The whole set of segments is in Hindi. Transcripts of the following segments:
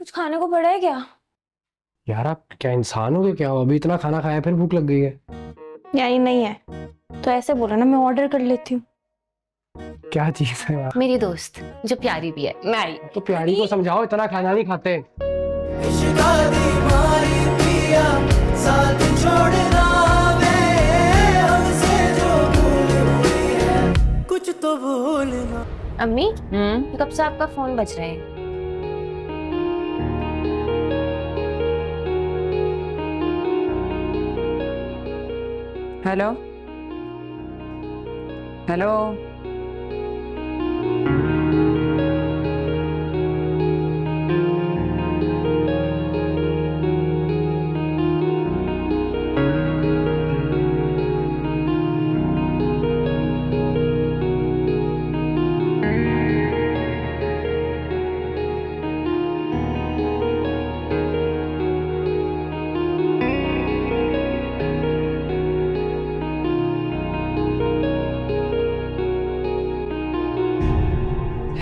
कुछ खाने को पड़ा है क्या? यार आप क्या इंसान हो गए क्या? अभी इतना खाना खाया फिर भूख लग गई है? यानी नहीं है तो ऐसे बोलो ना, मैं ऑर्डर कर लेती हूँ। क्या चीज है यार? मेरी दोस्त जो प्यारी भी है, मैं आई। तो प्यारी को समझाओ, इतना खाना नहीं खाते। कुछ तो भूलना। अम्मी, कब से आपका फोन बज रहा है? Hello hello.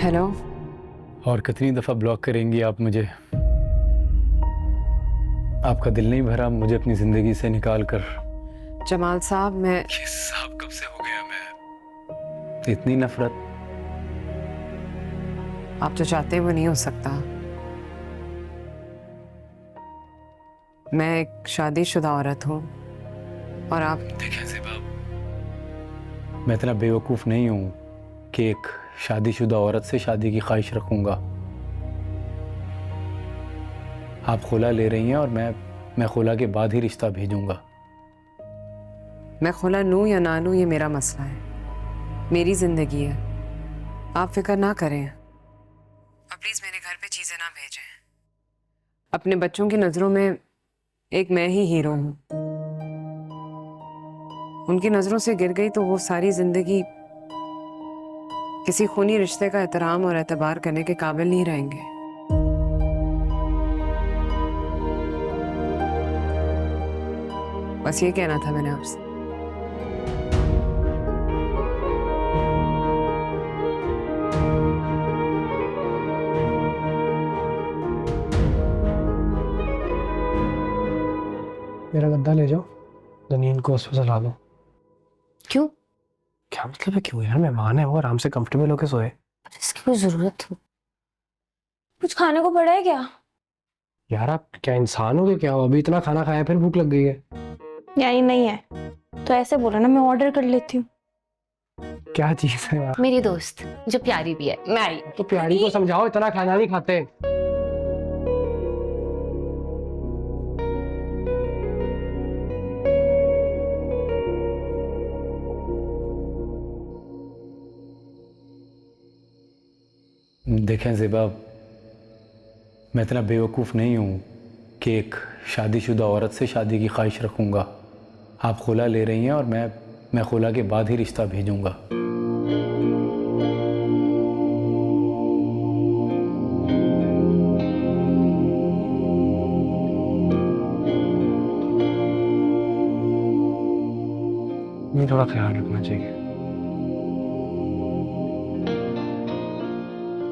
हेलो। और कितनी दफ़ा ब्लॉक करेंगी आप मुझे? आपका दिल नहीं भरा मुझे अपनी ज़िंदगी से निकाल कर? जमाल साहब, मैं ये साहब कब से हो गया मैं? इतनी नफरत? आप जो चाहते हैं वो नहीं हो सकता। मैं एक शादीशुदा औरत हूँ और आप देखें ज़ेबाब, मैं इतना बेवकूफ़ नहीं हूँ कि एक शादीशुदा औरत से शादी की ख्वाहिश रखूँगा। आप खुला ले रही हैं और मैं खुला के बाद ही रिश्ता भेजूँगा। मैं खुला लूँ या ना लूँ ये मेरा मसला है, मेरी ज़िंदगी है। आप फिक्र ना करें और प्लीज़ मेरे घर पे चीज़ें ना भेजें। अपने बच्चों की नज़रों में एक मैं ही हीरो हूँ। उनकी नज़रों से गिर गई तो वो सारी ज़िंदगी किसी खूनी रिश्ते का एहतराम और एतबार करने के काबिल नहीं रहेंगे। बस ये कहना था मैंने आपसे। मेरा गद्दा ले जाओ, दनीन को उस पर सुला दो। क्यों? क्या मतलब है क्यों यार? मेहमान है वो, आराम से कंफर्टेबल होके सोए। इसकी कोई जरूरत हो? कुछ खाने को पड़ा है क्या? यार आप क्या इंसान हो गए क्या? अभी इतना खाना खाया फिर भूख लग गई है? यानी नहीं है तो ऐसे बोलो ना, मैं ऑर्डर कर लेती हूँ। क्या चीज है यार? मेरी दोस्त जो प्यारी भी है, मैं आई। तो प्यारी को समझाओ, इतना खाना नहीं खाते। देखें ज़ेबाब, मैं इतना बेवकूफ़ नहीं हूँ कि एक शादीशुदा औरत से शादी की ख्वाहिश रखूँगा। आप खुला ले रही हैं और मैं खुला के बाद ही रिश्ता भेजूँगा। ये थोड़ा ख्याल रखना चाहिए।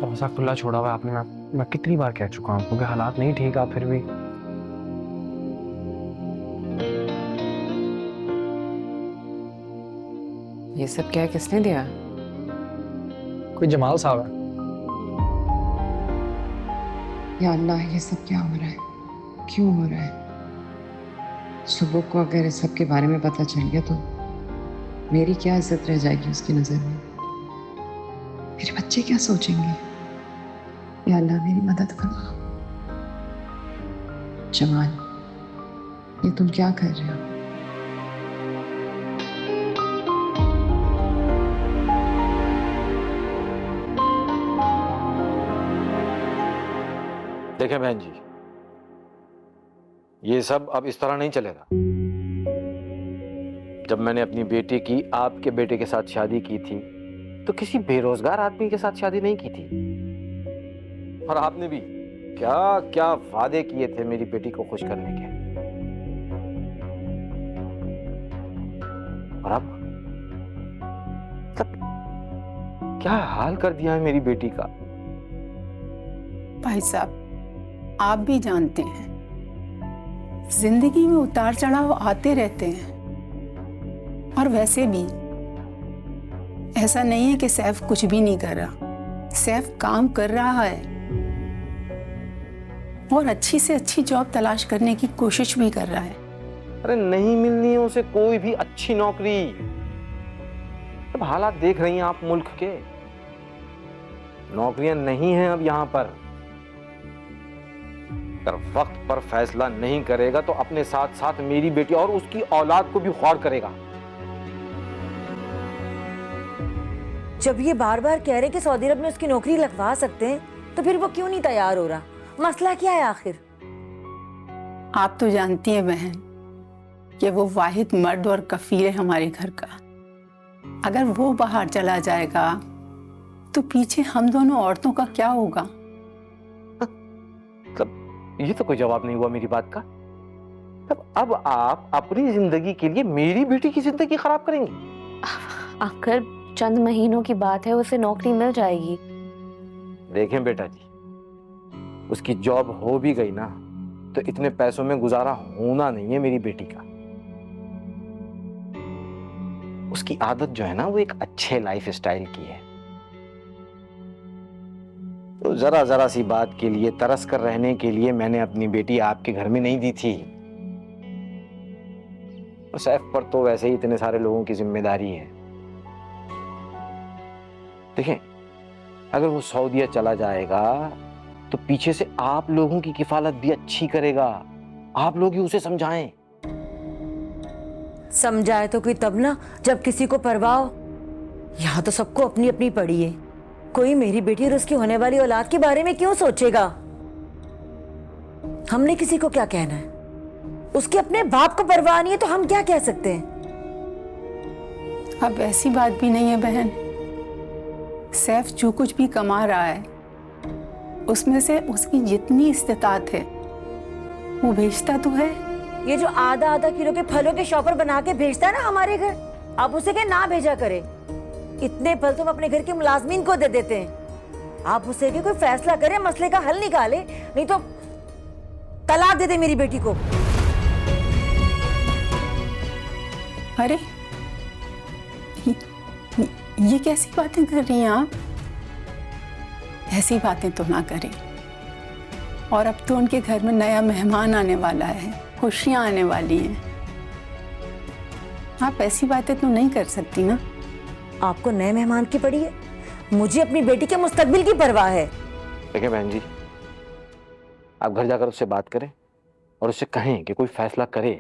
दरवाजा खुला छोड़ा हुआ है आपने। मैं कितनी बार कह चुका हूँ क्योंकि हालात नहीं ठीक, आप फिर भी। ये सब क्या किसने दिया? कोई जमाल साहब है। या अल्लाह, ये सब क्या हो रहा है? क्यों हो रहा है? सुबह को अगर इस सब के बारे में पता चल गया तो मेरी क्या इज्जत रह जाएगी उसकी नजर में? मेरे बच्चे क्या सोचेंगे? या अल्लाह, मेरी मदद करो। जमाल, ये तुम क्या कर रहे हो? देखें बहन जी, ये सब अब इस तरह नहीं चलेगा। जब मैंने अपनी बेटी की आपके बेटे के साथ शादी की थी तो किसी बेरोजगार आदमी के साथ शादी नहीं की थी। और आपने भी क्या क्या वादे किए थे मेरी बेटी को खुश करने के। और अब क्या हाल कर दिया है मेरी बेटी का। भाई साहब, आप भी जानते हैं, जिंदगी में उतार चढ़ाव आते रहते हैं। और वैसे भी ऐसा नहीं है कि सैफ कुछ भी नहीं कर रहा। सैफ काम कर रहा है और अच्छी से अच्छी जॉब तलाश करने की कोशिश भी कर रहा है। अरे नहीं मिलनी है उसे कोई भी अच्छी नौकरी। अब हालात देख रही हैं आप मुल्क के, नौकरियां नहीं हैं अब यहां पर। अगर वक्त पर फैसला नहीं करेगा तो अपने साथ साथ मेरी बेटी और उसकी औलाद को भी ख्वार करेगा। जब ये बार बार कह रहे कि सऊदी अरब में उसकी नौकरी लगवा सकते हैं तो फिर वो क्यों नहीं तैयार हो रहा? मसला क्या है आखिर? आप तो जानती हैं बहन कि वो वाहिद मर्द और कफील है हमारे घर का। अगर वो बाहर चला जाएगा तो पीछे हम दोनों औरतों का क्या होगा? मतलब ये तो कोई जवाब नहीं हुआ मेरी बात का। तब अब आप अपनी जिंदगी के लिए मेरी बेटी की जिंदगी खराब करेंगी? आखिर चंद महीनों की बात है, उसे नौकरी मिल जाएगी। देखें बेटा जी, उसकी जॉब हो भी गई ना तो इतने पैसों में गुजारा होना नहीं है मेरी बेटी का। उसकी आदत जो है ना वो एक अच्छे लाइफ स्टाइल की है। तो जरा जरा सी बात के लिए तरस कर रहने के लिए मैंने अपनी बेटी आपके घर में नहीं दी थी। और सैफ पर तो वैसे ही इतने सारे लोगों की जिम्मेदारी है। देखें, अगर वो सऊदीया चला जाएगा तो पीछे से आप लोगों की किफालत भी अच्छी करेगा। आप लोग ही उसे समझाएं। समझाए तो कोई तब ना जब किसी को परवाह हो। यहाँ तो सबको अपनी अपनी पड़ी है। कोई मेरी बेटी और उसकी होने वाली औलाद के बारे में क्यों सोचेगा? हमने किसी को क्या कहना है? उसके अपने बाप को परवाह नहीं है तो हम क्या कह सकते हैं? अब ऐसी बात भी नहीं है बहन। सैफ जो कुछ भी कमा रहा है उसमें से उसकी जितनी इस्तेतात है वो भेजता तो है। ये जो आधा आधा किलो के फलों के शॉपर बना के भेजता है ना हमारे घर, आप उसे क्या ना भेजा करे। इतने फल तुम अपने घर के मुलाजमीन को दे देते हैं। आप उसे भी कोई फैसला करे, मसले का हल निकाले, नहीं तो तलाक दे दे मेरी बेटी को। अरे ये कैसी बातें कर रही हैं आप? ऐसी बातें तो ना करें। और अब तो उनके घर में नया मेहमान आने वाला है, खुशियां आने वाली हैं। आप ऐसी बातें तो नहीं कर सकती ना। आपको नए मेहमान की पड़ी है, मुझे अपनी बेटी के मुस्तकबिल की परवाह है। देखिए बहन जी, आप घर जाकर उससे बात करें और उससे कहें कि कोई फैसला करे।